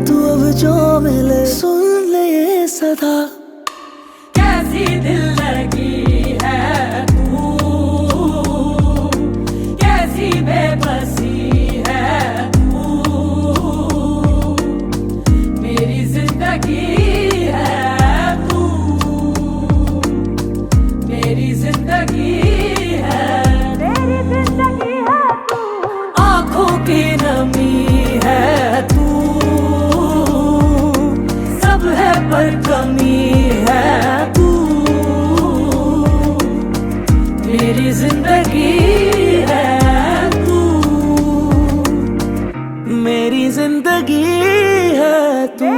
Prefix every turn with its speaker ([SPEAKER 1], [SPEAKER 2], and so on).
[SPEAKER 1] तू अब जो मिले सुन ले ये सदा।
[SPEAKER 2] कैसी दिल लगी है तू, कैसी बेबसी है तू, मेरी जिंदगी है तू, मेरी जिंदगी है, मेरी जिंदगी है तू, आंखों की नमी है तू, सब है पर कमी है तू, मेरी जिंदगी है तू,
[SPEAKER 1] मेरी जिंदगी है तू।